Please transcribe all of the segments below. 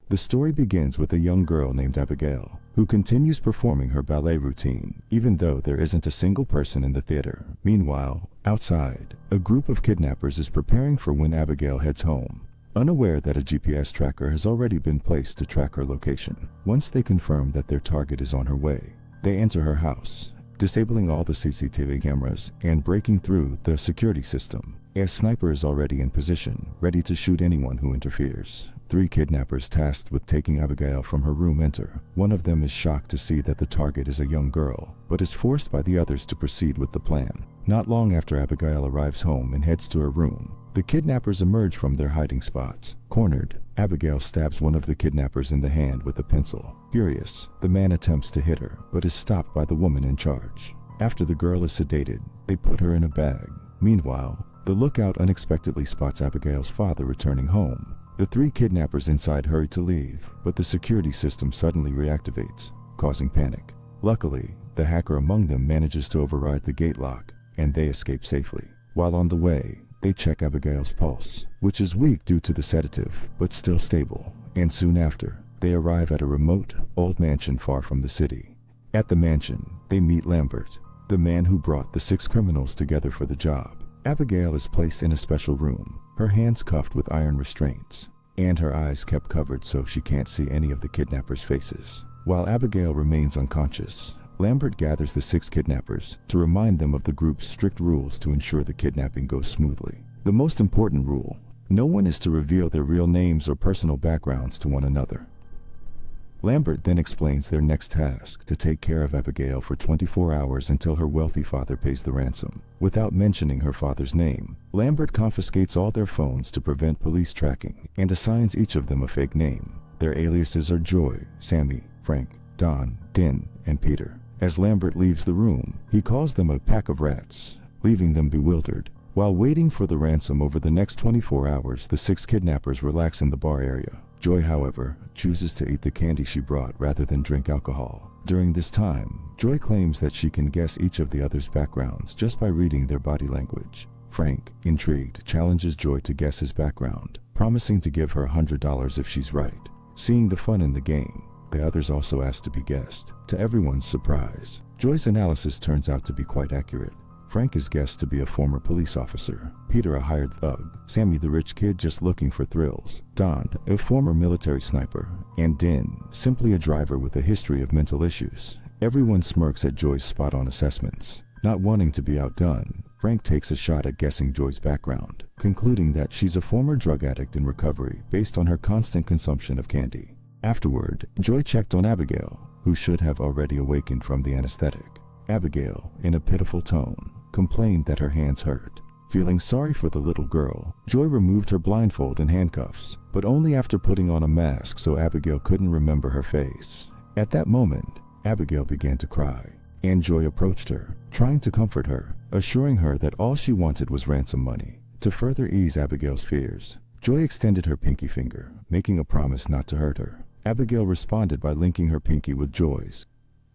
The story begins with a young girl named Abigail, who continues performing her ballet routine, even though there isn't a single person in the theater. Meanwhile, outside, a group of kidnappers is preparing for when Abigail heads home, unaware that a GPS tracker has already been placed to track her location. Once they confirm that their target is on her way, they enter her house, disabling all the CCTV cameras and breaking through the security system. A sniper is already in position, ready to shoot anyone who interferes. 3 kidnappers tasked with taking Abigail from her room enter. One of them is shocked to see that the target is a young girl, but is forced by the others to proceed with the plan. Not long after Abigail arrives home and heads to her room, the kidnappers emerge from their hiding spots. Cornered, Abigail stabs one of the kidnappers in the hand with a pencil. Furious, the man attempts to hit her, but is stopped by the woman in charge. After the girl is sedated, they put her in a bag. Meanwhile, the lookout unexpectedly spots Abigail's father returning home. The 3 kidnappers inside hurry to leave, but the security system suddenly reactivates, causing panic. Luckily, the hacker among them manages to override the gate lock, and they escape safely. While on the way, they check Abigail's pulse, which is weak due to the sedative, but still stable, and soon after, they arrive at a remote, old mansion far from the city. At the mansion, they meet Lambert, the man who brought the 6 criminals together for the job. Abigail is placed in a special room, her hands cuffed with iron restraints, and her eyes kept covered so she can't see any of the kidnappers' faces. While Abigail remains unconscious, Lambert gathers the 6 kidnappers to remind them of the group's strict rules to ensure the kidnapping goes smoothly. The most important rule: no one is to reveal their real names or personal backgrounds to one another. Lambert then explains their next task: to take care of Abigail for 24 hours until her wealthy father pays the ransom. Without mentioning her father's name, Lambert confiscates all their phones to prevent police tracking and assigns each of them a fake name. Their aliases are Joy, Sammy, Frank, Don, Din, and Peter. As Lambert leaves the room, he calls them a pack of rats, leaving them bewildered. While waiting for the ransom over the next 24 hours, the 6 kidnappers relax in the bar area. Joy, however, chooses to eat the candy she brought rather than drink alcohol. During this time, Joy claims that she can guess each of the others' backgrounds just by reading their body language. Frank, intrigued, challenges Joy to guess his background, promising to give her $100 if she's right. Seeing the fun in the game, the others also ask to be guessed. To everyone's surprise, Joy's analysis turns out to be quite accurate. Frank is guessed to be a former police officer, Peter a hired thug, Sammy the rich kid just looking for thrills, Don a former military sniper, and Din simply a driver with a history of mental issues. Everyone smirks at Joy's spot-on assessments. Not wanting to be outdone, Frank takes a shot at guessing Joy's background, concluding that she's a former drug addict in recovery based on her constant consumption of candy. Afterward, Joy checked on Abigail, who should have already awakened from the anesthetic. Abigail, in a pitiful tone, complained that her hands hurt. Feeling sorry for the little girl, Joy removed her blindfold and handcuffs, but only after putting on a mask so Abigail couldn't remember her face. At that moment, Abigail began to cry, and Joy approached her, trying to comfort her, assuring her that all she wanted was ransom money. To further ease Abigail's fears, Joy extended her pinky finger, making a promise not to hurt her. Abigail responded by linking her pinky with Joy's,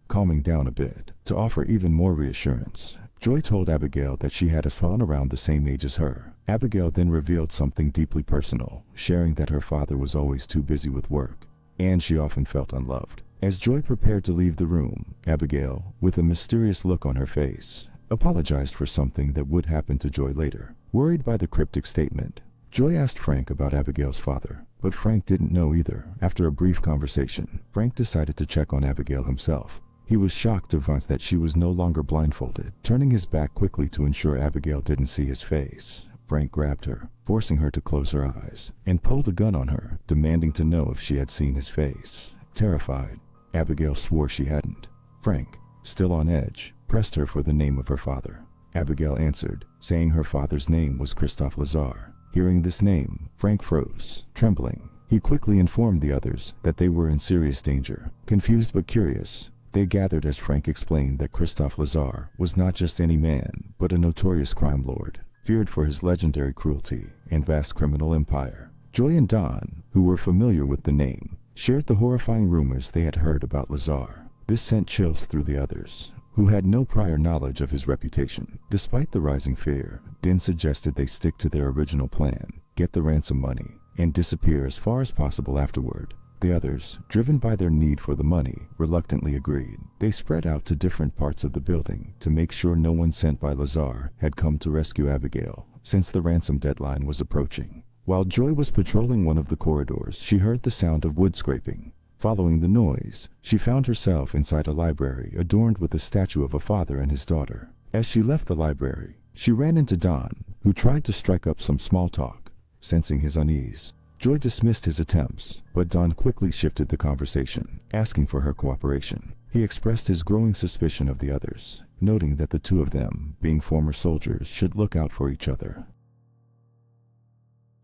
calming down a bit. To offer even more reassurance, Joy told Abigail that she had a son around the same age as her. Abigail then revealed something deeply personal, sharing that her father was always too busy with work, and she often felt unloved. As Joy prepared to leave the room, Abigail, with a mysterious look on her face, apologized for something that would happen to Joy later. Worried by the cryptic statement, Joy asked Frank about Abigail's father, but Frank didn't know either. After a brief conversation, Frank decided to check on Abigail himself. He was shocked to find that she was no longer blindfolded. Turning his back quickly to ensure Abigail didn't see his face, Frank grabbed her, forcing her to close her eyes, and pulled a gun on her, demanding to know if she had seen his face. Terrified, Abigail swore she hadn't. Frank, still on edge, pressed her for the name of her father. Abigail answered, saying her father's name was Christophe Lazar. Hearing this name, Frank froze, trembling. He quickly informed the others that they were in serious danger. Confused but curious, they gathered as Frank explained that Christophe Lazar was not just any man, but a notorious crime lord, feared for his legendary cruelty and vast criminal empire. Joy and Don, who were familiar with the name, shared the horrifying rumors they had heard about Lazar. This sent chills through the others, who had no prior knowledge of his reputation. Despite the rising fear, Din suggested they stick to their original plan, get the ransom money, and disappear as far as possible afterward. The others, driven by their need for the money, reluctantly agreed. They spread out to different parts of the building to make sure no one sent by Lazar had come to rescue Abigail, since the ransom deadline was approaching. While Joy was patrolling one of the corridors, she heard the sound of wood scraping. Following the noise, she found herself inside a library adorned with a statue of a father and his daughter. As she left the library, she ran into Don, who tried to strike up some small talk. Sensing his unease, Joy dismissed his attempts, but Don quickly shifted the conversation, asking for her cooperation. He expressed his growing suspicion of the others, noting that the two of them, being former soldiers, should look out for each other.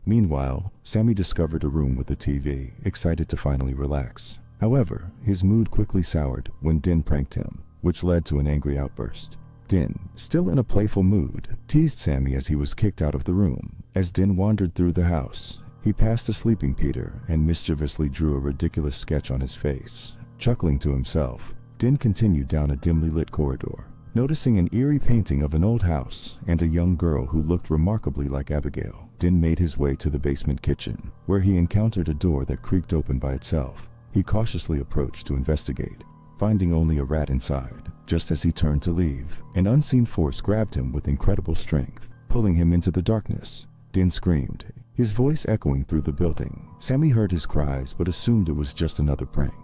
Meanwhile, Sammy discovered a room with a TV, excited to finally relax. However, his mood quickly soured when Din pranked him, which led to an angry outburst. Din, still in a playful mood, teased Sammy as he was kicked out of the room. As Din wandered through the house, he passed a sleeping Peter and mischievously drew a ridiculous sketch on his face. Chuckling to himself, Din continued down a dimly lit corridor, noticing an eerie painting of an old house and a young girl who looked remarkably like Abigail. Din made his way to the basement kitchen, where he encountered a door that creaked open by itself. He cautiously approached to investigate, finding only a rat inside. Just as he turned to leave, an unseen force grabbed him with incredible strength, pulling him into the darkness. Din screamed, his voice echoing through the building. Sammy heard his cries but assumed it was just another prank.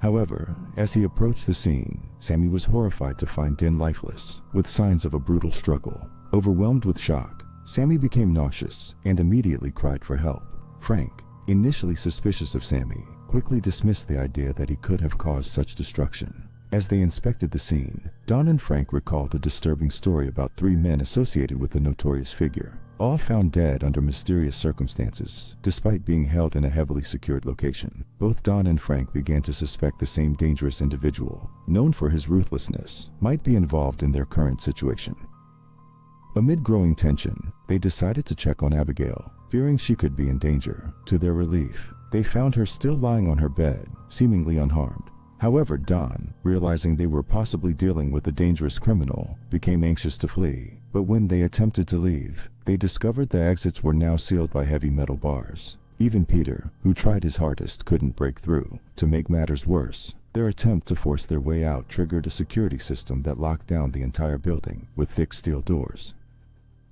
However, as he approached the scene, Sammy was horrified to find Din lifeless, with signs of a brutal struggle. Overwhelmed with shock, Sammy became nauseous and immediately cried for help. Frank, initially suspicious of Sammy, quickly dismissed the idea that he could have caused such destruction. As they inspected the scene, Don and Frank recalled a disturbing story about 3 men associated with the notorious figure, all found dead under mysterious circumstances, despite being held in a heavily secured location. Both Don and Frank began to suspect the same dangerous individual, known for his ruthlessness, might be involved in their current situation. Amid growing tension, they decided to check on Abigail, fearing she could be in danger. To their relief, they found her still lying on her bed, seemingly unharmed. However, Don, realizing they were possibly dealing with a dangerous criminal, became anxious to flee. But when they attempted to leave, they discovered the exits were now sealed by heavy metal bars. Even Peter, who tried his hardest, couldn't break through. To make matters worse, their attempt to force their way out triggered a security system that locked down the entire building with thick steel doors.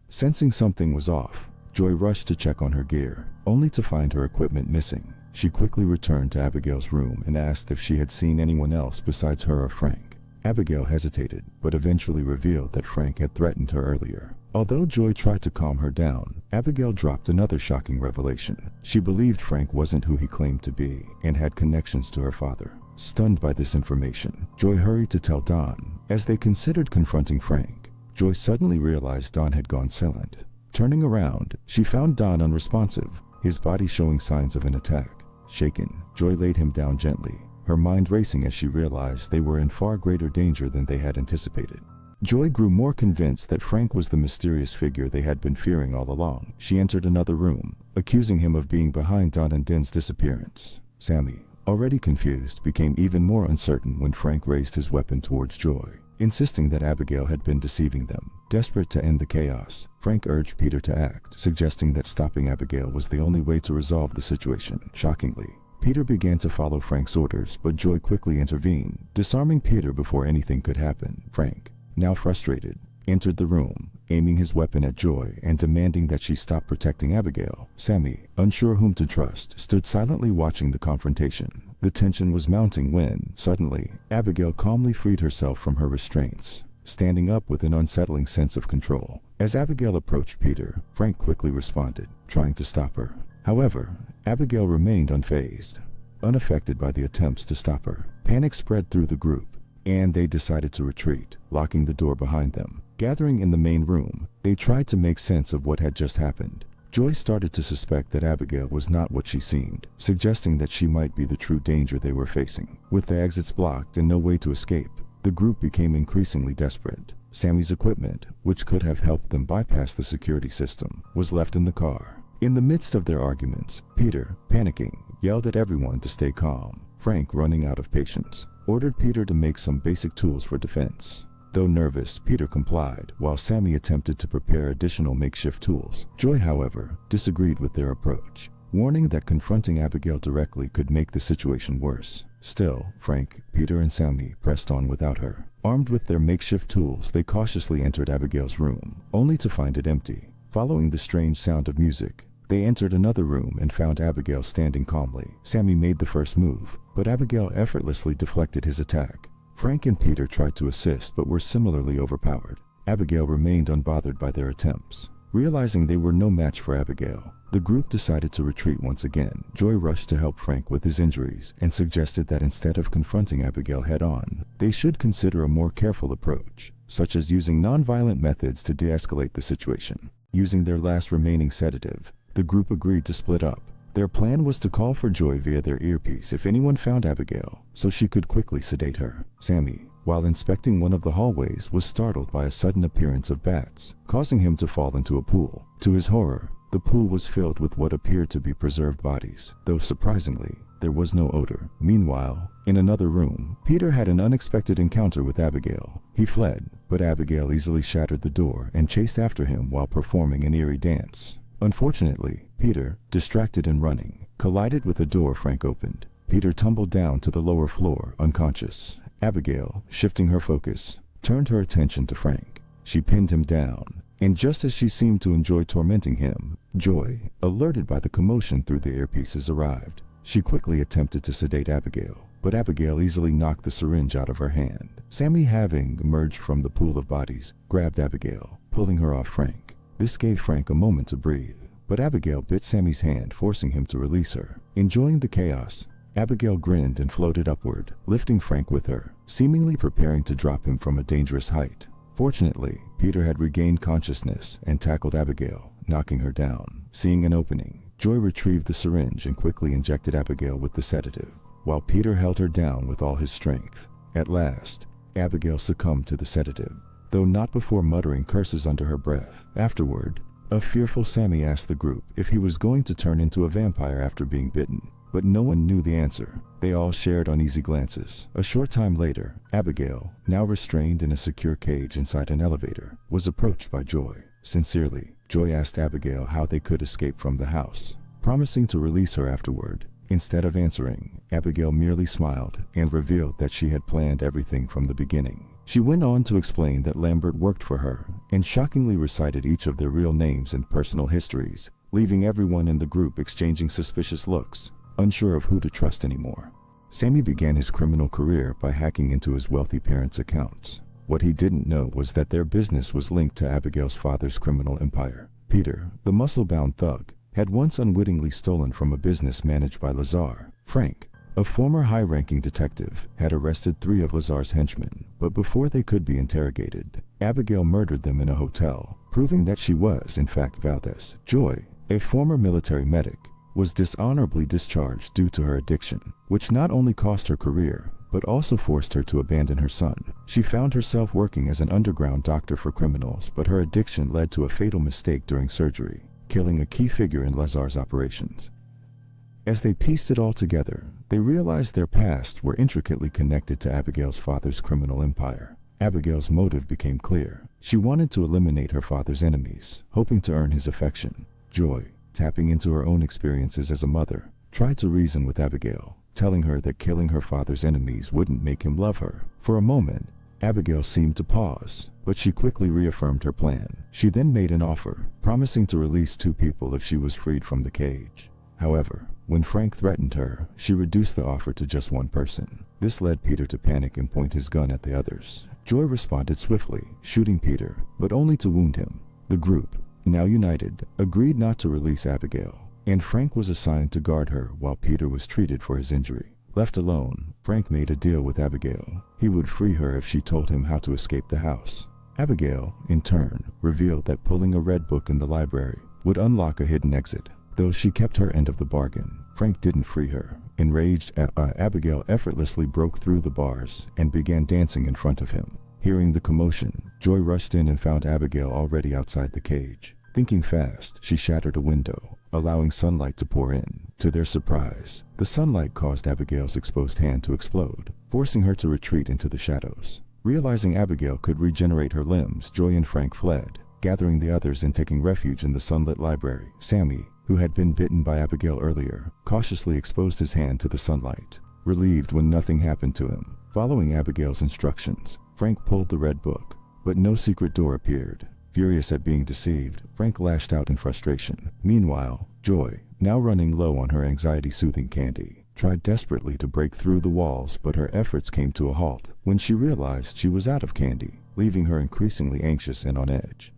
Sensing something was off, Joy rushed to check on her gear, only to find her equipment missing. She quickly returned to Abigail's room and asked if she had seen anyone else besides her or Frank. Abigail hesitated, but eventually revealed that Frank had threatened her earlier. Although Joy tried to calm her down, Abigail dropped another shocking revelation. She believed Frank wasn't who he claimed to be and had connections to her father. Stunned by this information, Joy hurried to tell Don. As they considered confronting Frank, Joy suddenly realized Don had gone silent. Turning around, she found Don unresponsive, his body showing signs of an attack. Shaken, Joy laid him down gently, her mind racing as she realized they were in far greater danger than they had anticipated. Joy grew more convinced that Frank was the mysterious figure they had been fearing all along. She entered another room, accusing him of being behind Don and Din's disappearance. Sammy, already confused, became even more uncertain when Frank raised his weapon towards Joy, insisting that Abigail had been deceiving them. Desperate to end the chaos, Frank urged Peter to act, suggesting that stopping Abigail was the only way to resolve the situation. Shockingly, Peter began to follow Frank's orders, but Joy quickly intervened, disarming Peter before anything could happen. Frank, now frustrated, entered the room, aiming his weapon at Joy and demanding that she stop protecting Abigail. Sammy, unsure whom to trust, stood silently watching the confrontation. The tension was mounting when, suddenly, Abigail calmly freed herself from her restraints, standing up with an unsettling sense of control. As Abigail approached Peter, Frank quickly responded, trying to stop her. However, Abigail remained unfazed, unaffected by the attempts to stop her. Panic spread through the group, and they decided to retreat, locking the door behind them. Gathering in the main room, they tried to make sense of what had just happened. Joy started to suspect that Abigail was not what she seemed, suggesting that she might be the true danger they were facing. With the exits blocked and no way to escape, the group became increasingly desperate. Sammy's equipment, which could have helped them bypass the security system, was left in the car. In the midst of their arguments, Peter, panicking, yelled at everyone to stay calm. Frank, running out of patience, ordered Peter to make some basic tools for defense. Though nervous, Peter complied, while Sammy attempted to prepare additional makeshift tools. Joy, however, disagreed with their approach. warning that confronting Abigail directly could make the situation worse. Still, Frank, Peter, and Sammy pressed on without her. Armed with their makeshift tools, they cautiously entered Abigail's room, only to find it empty. Following the strange sound of music, they entered another room and found Abigail standing calmly. Sammy made the first move, but Abigail effortlessly deflected his attack. Frank and Peter tried to assist but were similarly overpowered. Abigail remained unbothered by their attempts. Realizing they were no match for Abigail, the group decided to retreat once again. Joy rushed to help Frank with his injuries and suggested that instead of confronting Abigail head-on, they should consider a more careful approach, such as using non-violent methods to de-escalate the situation. Using their last remaining sedative, the group agreed to split up. Their plan was to call for Joy via their earpiece if anyone found Abigail, so she could quickly sedate her. Sammy, while inspecting one of the hallways, was startled by a sudden appearance of bats, causing him to fall into a pool. To his horror, the pool was filled with what appeared to be preserved bodies, though surprisingly, there was no odor. Meanwhile, in another room, Peter had an unexpected encounter with Abigail. He fled, but Abigail easily shattered the door and chased after him while performing an eerie dance. Unfortunately, Peter, distracted and running, collided with a door Frank opened. Peter tumbled down to the lower floor, unconscious. Abigail, shifting her focus, turned her attention to Frank. She pinned him down, and just as she seemed to enjoy tormenting him, Joy, alerted by the commotion through the earpieces, arrived. She quickly attempted to sedate Abigail, but Abigail easily knocked the syringe out of her hand. Sammy, having emerged from the pool of bodies, grabbed Abigail, pulling her off Frank. This gave Frank a moment to breathe, but Abigail bit Sammy's hand, forcing him to release her. Enjoying the chaos, Abigail grinned and floated upward, lifting Frank with her, seemingly preparing to drop him from a dangerous height. Fortunately, Peter had regained consciousness and tackled Abigail, knocking her down. Seeing an opening, Joy retrieved the syringe and quickly injected Abigail with the sedative, while Peter held her down with all his strength. At last, Abigail succumbed to the sedative, though not before muttering curses under her breath. Afterward, a fearful Sammy asked the group if he was going to turn into a vampire after being bitten, but no one knew the answer. They all shared uneasy glances. A short time later, Abigail, now restrained in a secure cage inside an elevator, was approached by Joy. Sincerely, Joy asked Abigail how they could escape from the house, promising to release her afterward. Instead of answering, Abigail merely smiled and revealed that she had planned everything from the beginning. She went on to explain that Lambert worked for her and shockingly recited each of their real names and personal histories, leaving everyone in the group exchanging suspicious looks, unsure of who to trust anymore. Sammy began his criminal career by hacking into his wealthy parents' accounts. What he didn't know was that their business was linked to Abigail's father's criminal empire. Peter, the muscle-bound thug, had once unwittingly stolen from a business managed by Lazar. Frank, a former high-ranking detective, had arrested 3 of Lazar's henchmen, but before they could be interrogated, Abigail murdered them in a hotel, proving that she was, in fact, Valdez. Joy, a former military medic, was dishonorably discharged due to her addiction, which not only cost her career, but also forced her to abandon her son. She found herself working as an underground doctor for criminals, but her addiction led to a fatal mistake during surgery, killing a key figure in Lazar's operations. As they pieced it all together, they realized their pasts were intricately connected to Abigail's father's criminal empire. Abigail's motive became clear. She wanted to eliminate her father's enemies, hoping to earn his affection. Joy, tapping into her own experiences as a mother, tried to reason with Abigail, telling her that killing her father's enemies wouldn't make him love her. For a moment, Abigail seemed to pause, but she quickly reaffirmed her plan. She then made an offer, promising to release 2 people if she was freed from the cage. However, when Frank threatened her, she reduced the offer to just 1 person. This led Peter to panic and point his gun at the others. Joy responded swiftly, shooting Peter, but only to wound him. The group, now united, agreed not to release Abigail, and Frank was assigned to guard her while Peter was treated for his injury. Left alone, Frank made a deal with Abigail. He would free her if she told him how to escape the house. Abigail, in turn, revealed that pulling a red book in the library would unlock a hidden exit. Though she kept her end of the bargain, Frank didn't free her. Enraged, Abigail effortlessly broke through the bars and began dancing in front of him. Hearing the commotion, Joy rushed in and found Abigail already outside the cage. Thinking fast, she shattered a window, allowing sunlight to pour in. To their surprise, the sunlight caused Abigail's exposed hand to explode, forcing her to retreat into the shadows. Realizing Abigail could regenerate her limbs, Joy and Frank fled, gathering the others and taking refuge in the sunlit library. Sammy, who had been bitten by Abigail earlier, cautiously exposed his hand to the sunlight, relieved when nothing happened to him. Following Abigail's instructions, Frank pulled the red book, but no secret door appeared. Furious at being deceived, Frank lashed out in frustration. Meanwhile, Joy, now running low on her anxiety-soothing candy, tried desperately to break through the walls, but her efforts came to a halt when she realized she was out of candy, leaving her increasingly anxious and on edge.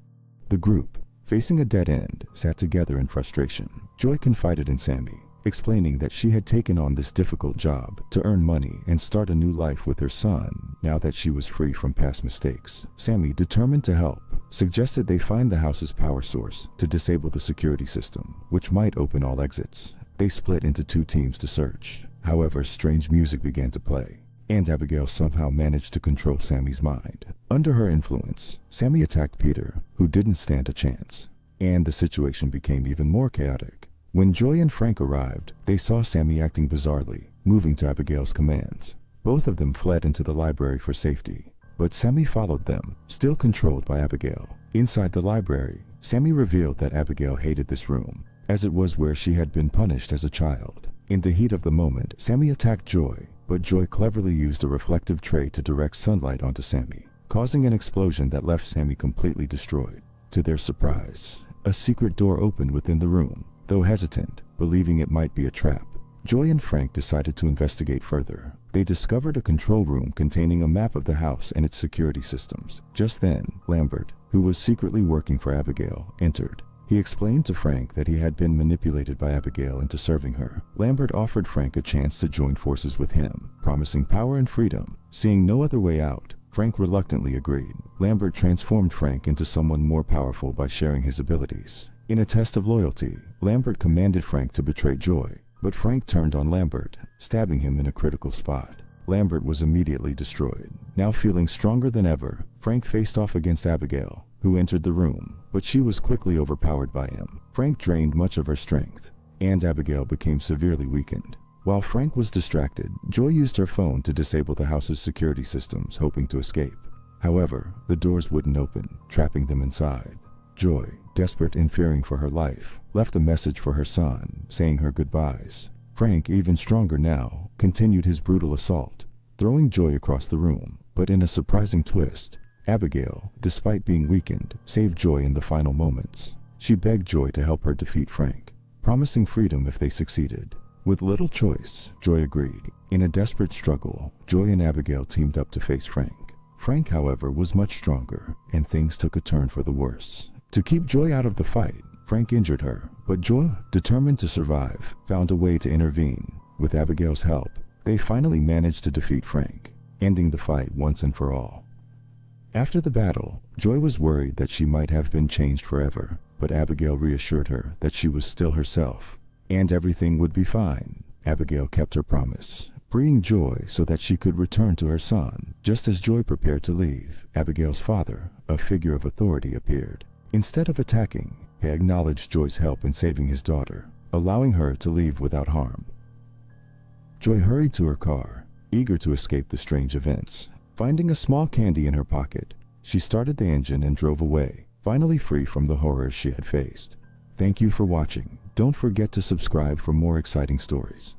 The group, facing a dead end, sat together in frustration. Joy confided in Sammy, explaining that she had taken on this difficult job to earn money and start a new life with her son now that she was free from past mistakes. Sammy, determined to help, suggested they find the house's power source to disable the security system, which might open all exits. They split into 2 teams to search. However, strange music began to play, and Abigail somehow managed to control Sammy's mind. Under her influence, Sammy attacked Peter, who didn't stand a chance, and the situation became even more chaotic. When Joy and Frank arrived, they saw Sammy acting bizarrely, moving to Abigail's commands. Both of them fled into the library for safety, but Sammy followed them, still controlled by Abigail. Inside the library, Sammy revealed that Abigail hated this room, as it was where she had been punished as a child. In the heat of the moment, Sammy attacked Joy, but Joy cleverly used a reflective tray to direct sunlight onto Sammy, causing an explosion that left Sammy completely destroyed. To their surprise, a secret door opened within the room. Though hesitant, believing it might be a trap, Joy and Frank decided to investigate further. They discovered a control room containing a map of the house and its security systems. Just then, Lambert, who was secretly working for Abigail, entered. He explained to Frank that he had been manipulated by Abigail into serving her. Lambert offered Frank a chance to join forces with him, promising power and freedom. Seeing no other way out, Frank reluctantly agreed. Lambert transformed Frank into someone more powerful by sharing his abilities. In a test of loyalty, Lambert commanded Frank to betray Joy, but Frank turned on Lambert, stabbing him in a critical spot. Lambert was immediately destroyed. Now feeling stronger than ever, Frank faced off against Abigail, who entered the room, but she was quickly overpowered by him. Frank drained much of her strength, and Abigail became severely weakened. While Frank was distracted, Joy used her phone to disable the house's security systems, hoping to escape. However, the doors wouldn't open, trapping them inside. Joy, desperate and fearing for her life, left a message for her son, saying her goodbyes. Frank, even stronger now, continued his brutal assault, throwing Joy across the room. But in a surprising twist, Abigail, despite being weakened, saved Joy in the final moments. She begged Joy to help her defeat Frank, promising freedom if they succeeded. With little choice, Joy agreed. In a desperate struggle, Joy and Abigail teamed up to face Frank. Frank, however, was much stronger, and things took a turn for the worse. To keep Joy out of the fight, Frank injured her, but Joy, determined to survive, found a way to intervene. With Abigail's help, they finally managed to defeat Frank, ending the fight once and for all. After the battle, Joy was worried that she might have been changed forever, but Abigail reassured her that she was still herself, and everything would be fine. Abigail kept her promise, freeing Joy so that she could return to her son. Just as Joy prepared to leave, Abigail's father, a figure of authority, appeared. Instead of attacking, he acknowledged Joy's help in saving his daughter, allowing her to leave without harm. Joy hurried to her car, eager to escape the strange events. Finding a small candy in her pocket, she started the engine and drove away, finally free from the horrors she had faced. Thank you for watching. Don't forget to subscribe for more exciting stories.